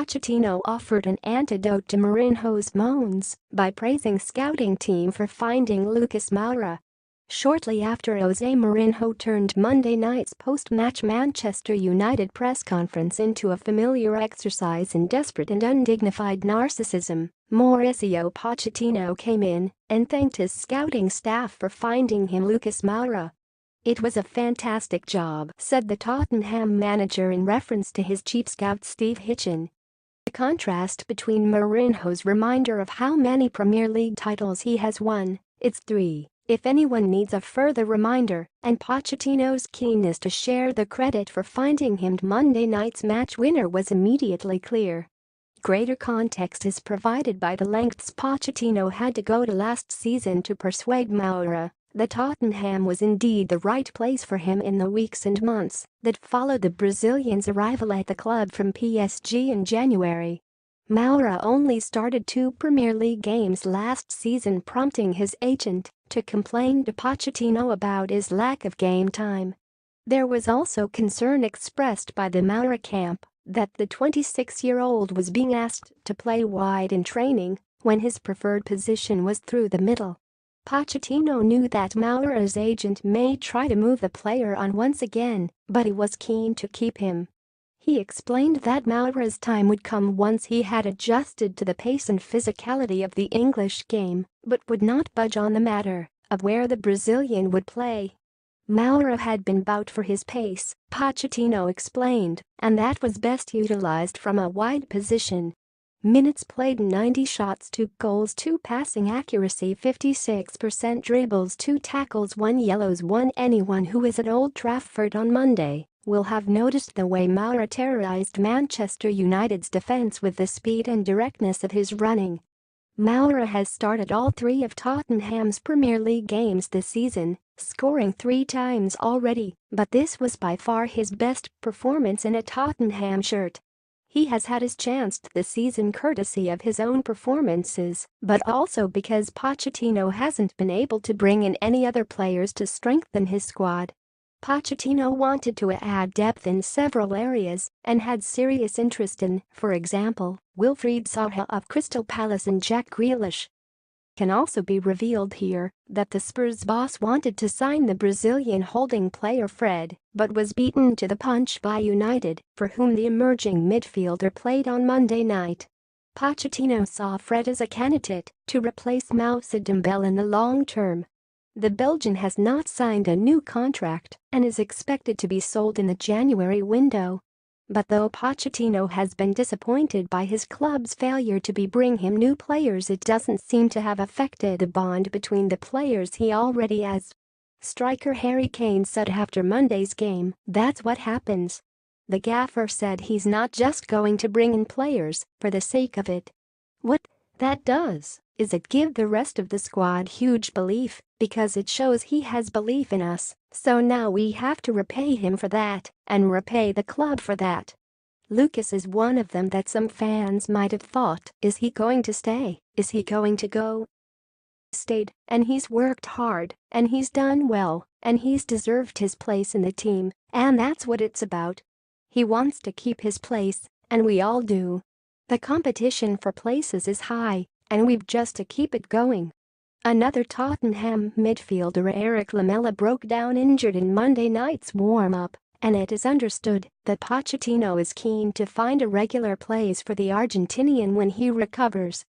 Pochettino offered an antidote to Mourinho's moans by praising scouting team for finding Lucas Moura. Shortly after Jose Mourinho turned Monday night's post-match Manchester United press conference into a familiar exercise in desperate and undignified narcissism, Mauricio Pochettino came in and thanked his scouting staff for finding him Lucas Moura. "It was a fantastic job," said the Tottenham manager in reference to his chief scout Steve Hitchen. The contrast between Mourinho's reminder of how many Premier League titles he has won, it's 3, if anyone needs a further reminder, and Pochettino's keenness to share the credit for finding him Monday night's match winner was immediately clear. Greater context is provided by the lengths Pochettino had to go to last season to persuade Moura that Tottenham was indeed the right place for him in the weeks and months that followed the Brazilian's arrival at the club from PSG in January. Moura only started 2 Premier League games last season, prompting his agent to complain to Pochettino about his lack of game time. There was also concern expressed by the Moura camp that the 26-year-old was being asked to play wide in training when his preferred position was through the middle. Pochettino knew that Moura's agent may try to move the player on once again, but he was keen to keep him. He explained that Moura's time would come once he had adjusted to the pace and physicality of the English game, but would not budge on the matter of where the Brazilian would play. Moura had been bought for his pace, Pochettino explained, and that was best utilized from a wide position. Minutes played, 90 shots, 2 goals, 2 passing accuracy, 56% dribbles, 2 tackles, 1 yellows, 1. Anyone who is at Old Trafford on Monday will have noticed the way Moura terrorized Manchester United's defense with the speed and directness of his running. Moura has started all 3 of Tottenham's Premier League games this season, scoring 3 times already, but this was by far his best performance in a Tottenham shirt. He has had his chance this season courtesy of his own performances, but also because Pochettino hasn't been able to bring in any other players to strengthen his squad. Pochettino wanted to add depth in several areas and had serious interest in, for example, Wilfried Zaha of Crystal Palace and Jack Grealish. Can also be revealed here that the Spurs boss wanted to sign the Brazilian holding player Fred, but was beaten to the punch by United, for whom the emerging midfielder played on Monday night. Pochettino saw Fred as a candidate to replace Moussa Dembele in the long term. The Belgian has not signed a new contract and is expected to be sold in the January window. But though Pochettino has been disappointed by his club's failure to bring him new players, it doesn't seem to have affected the bond between the players he already has. Striker Harry Kane said after Monday's game, "That's what happens." The gaffer said he's not just going to bring in players for the sake of it. What that does is it give the rest of the squad huge belief, because it shows he has belief in us, so now we have to repay him for that and repay the club for that. Lucas is one of them that some fans might have thought, is he going to stay, is he going to go? Stayed, and he's worked hard, and he's done well, and he's deserved his place in the team, and that's what it's about. He wants to keep his place, and we all do. The competition for places is high, and we've just to keep it going. Another Tottenham midfielder, Eric Lamela, broke down injured in Monday night's warm-up, and it is understood that Pochettino is keen to find a regular place for the Argentinian when he recovers.